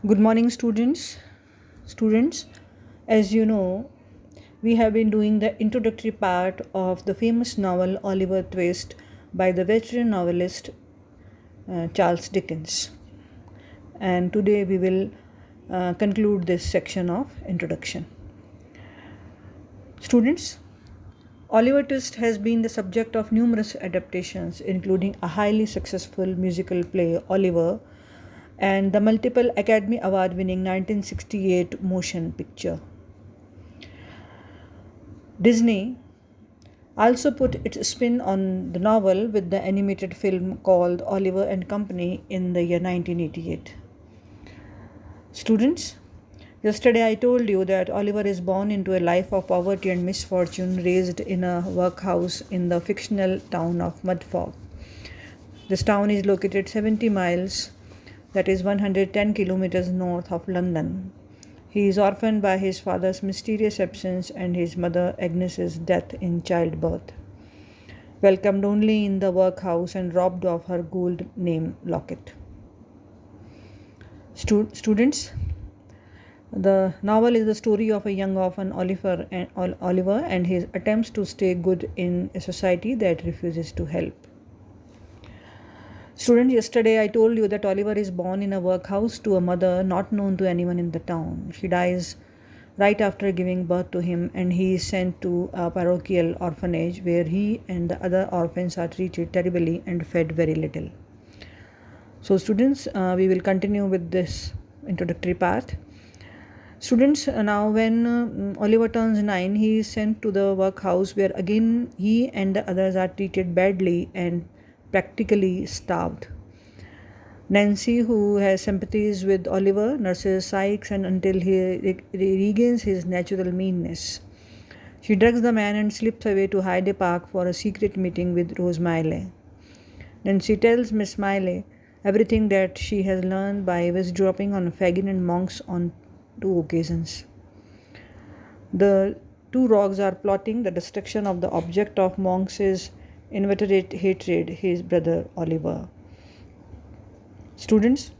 Good morning, students. Students, as you know, we have been doing the introductory part of the famous novel Oliver Twist by the veteran novelist Charles Dickens. And today we will conclude this section of introduction. Students, Oliver Twist has been the subject of numerous adaptations, including a highly successful musical play, Oliver, and the multiple Academy Award winning 1968 motion picture. Disney also put its spin on the novel with the animated film called Oliver and Company in the year 1988. Students, yesterday I told you that Oliver is born into a life of poverty and misfortune, raised in a workhouse in the fictional town of Mudfog. This town is located 70 miles, that is 110 kilometers north of London. He is orphaned by his father's mysterious absence and his mother Agnes's death in childbirth. Welcomed only in the workhouse and robbed of her gold name locket. Students, the novel is the story of a young orphan Oliver and his attempts to stay good in a society that refuses to help. Students, yesterday I told you that Oliver is born in a workhouse to a mother not known to anyone in the town. She dies right after giving birth to him, and he is sent to a parochial orphanage where he and the other orphans are treated terribly and fed very little. So, students, we will continue with this introductory part. Students, now when Oliver turns 9, he is sent to the workhouse where again he and the others are treated badly and practically starved. Nancy, who has sympathies with Oliver, nurses Sykes and until he regains his natural meanness. She drugs the man and slips away to Hyde Park for a secret meeting with Rose Miley. Nancy tells Miss Miley everything that she has learned by eavesdropping on Fagin and Monks on 2 occasions. The two rogues are plotting the destruction of the object of Monks's inveterate hatred, his brother Oliver. Students,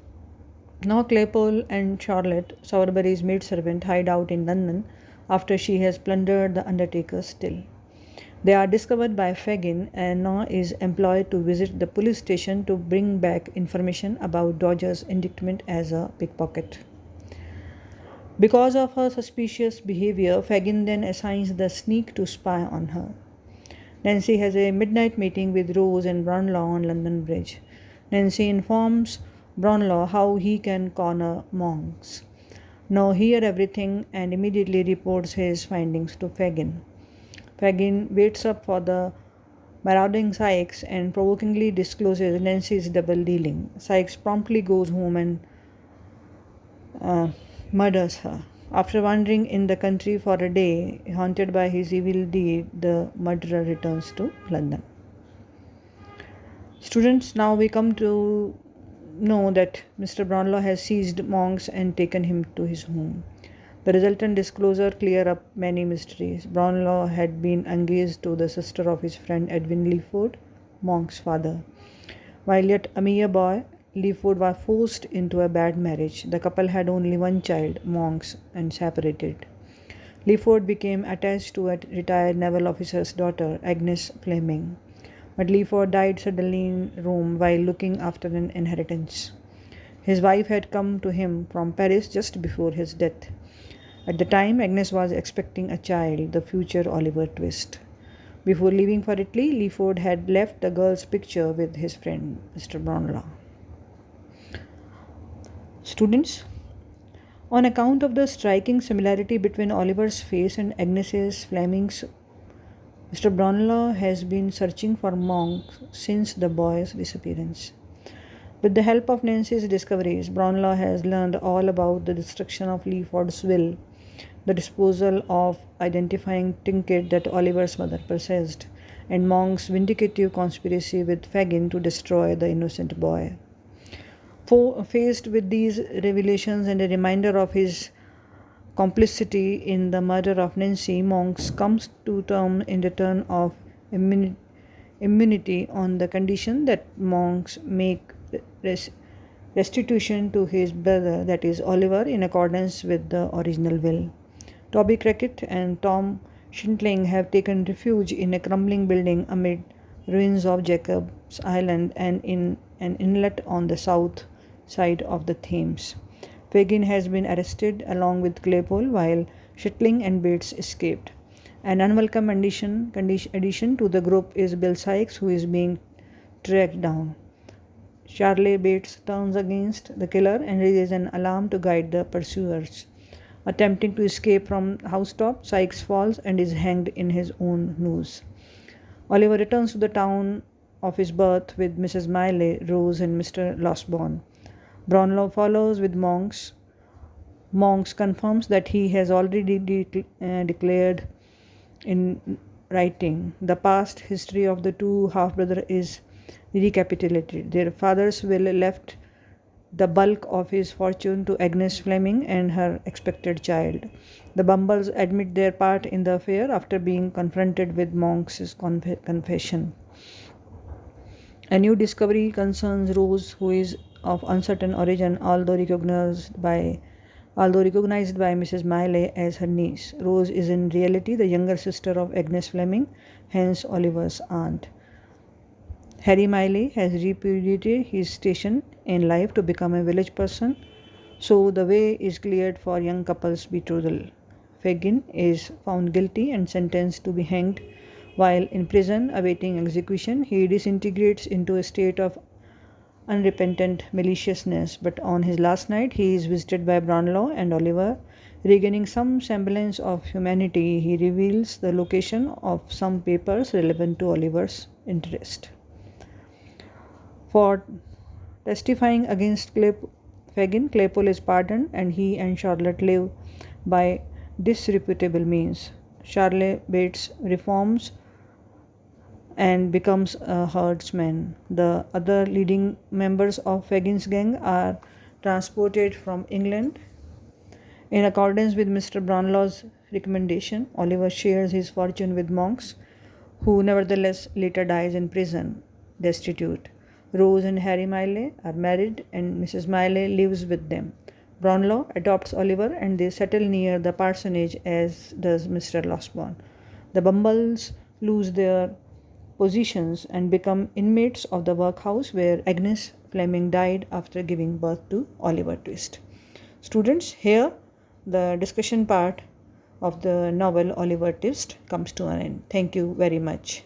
now Claypole and Charlotte, Sowerberry's maidservant, hide out in London after she has plundered the undertaker's still. They are discovered by Fagin, and Now is employed to visit the police station to bring back information about Dodger's indictment as a pickpocket. Because of her suspicious behavior, Fagin then assigns the sneak to spy on her. Nancy has a midnight meeting with Rose and Brownlaw on London Bridge. Nancy informs Brownlaw how he can corner Monks. Now hear everything and immediately reports his findings to Fagin. Fagin waits up for the marauding Sykes and provokingly discloses Nancy's double dealing. Sykes promptly goes home and murders her. After wandering in the country for a day, haunted by his evil deed, the murderer returns to London. Students, now we come to know that Mr. Brownlaw has seized Monks and taken him to his home. The resultant disclosure clear up many mysteries. Brownlaw had been engaged to the sister of his friend Edwin Leaford, Monk's father. While yet a mere boy, Leaford was forced into a bad marriage. The couple had only one child, Monks, and separated. Leaford became attached to a retired naval officer's daughter, Agnes Fleming. But Leaford died suddenly in Rome while looking after an inheritance. His wife had come to him from Paris just before his death. At the time, Agnes was expecting a child, the future Oliver Twist. Before leaving for Italy, Leaford had left the girl's picture with his friend, Mr. Brownlaw. Students, on account of the striking similarity between Oliver's face and Agnes's Fleming's, Mr. Brownlaw has been searching for Monks since the boy's disappearance. With the help of Nancy's discoveries, Brownlaw has learned all about the destruction of Leaford's will, the disposal of identifying trinket that Oliver's mother possessed, and Monk's vindicative conspiracy with Fagin to destroy the innocent boy. Faced with these revelations and a reminder of his complicity in the murder of Nancy, Monks comes to terms in return of immunity on the condition that Monks make restitution to his brother, that is Oliver, in accordance with the original will. Toby Crackit and Tom Shintling have taken refuge in a crumbling building amid ruins of Jacob's Island and in an inlet on the south side of the Thames. Fagin has been arrested along with Claypole while Shitling and Bates escaped. An unwelcome addition to the group is Bill Sykes, who is being tracked down. Charley Bates turns against the killer and raises an alarm to guide the pursuers. Attempting to escape from housetop, Sykes falls and is hanged in his own noose. Oliver returns to the town of his birth with Mrs. Miley, Rose, and Mr. Losberne. Brownlow follows with Monks. Monks confirms that he has already declared in writing. The past history of the two half-brothers is recapitulated. Their father's will left the bulk of his fortune to Agnes Fleming and her expected child. The Bumbles admit their part in the affair after being confronted with Monks' confession. A new discovery concerns Rose, who is of uncertain origin, although recognized by Mrs. Miley as her niece. Rose is in reality the younger sister of Agnes Fleming, hence Oliver's aunt. Harry Miley has repudiated his station in life to become a village person, so the way is cleared for young couple's betrothal. Fagin is found guilty and sentenced to be hanged. While in prison awaiting execution, he disintegrates into a state of unrepentant maliciousness, but on his last night he is visited by Brownlow and Oliver. Regaining some semblance of humanity, he reveals the location of some papers relevant to Oliver's interest. For testifying against Fagin, Claypole is pardoned and he and Charlotte live by disreputable means. Charlotte Bates reforms and becomes a herdsman. The other leading members of Fagin's gang are transported from England. In accordance with Mr. Brownlow's recommendation, Oliver shares his fortune with Monks, who nevertheless later dies in prison, destitute. Rose and Harry Miley are married and Mrs. Miley lives with them. Brownlow adopts Oliver and they settle near the parsonage, as does Mr. Losberne. The Bumbles lose their positions and become inmates of the workhouse where Agnes Fleming died after giving birth to Oliver Twist. Students, here the discussion part of the novel Oliver Twist comes to an end. Thank you very much.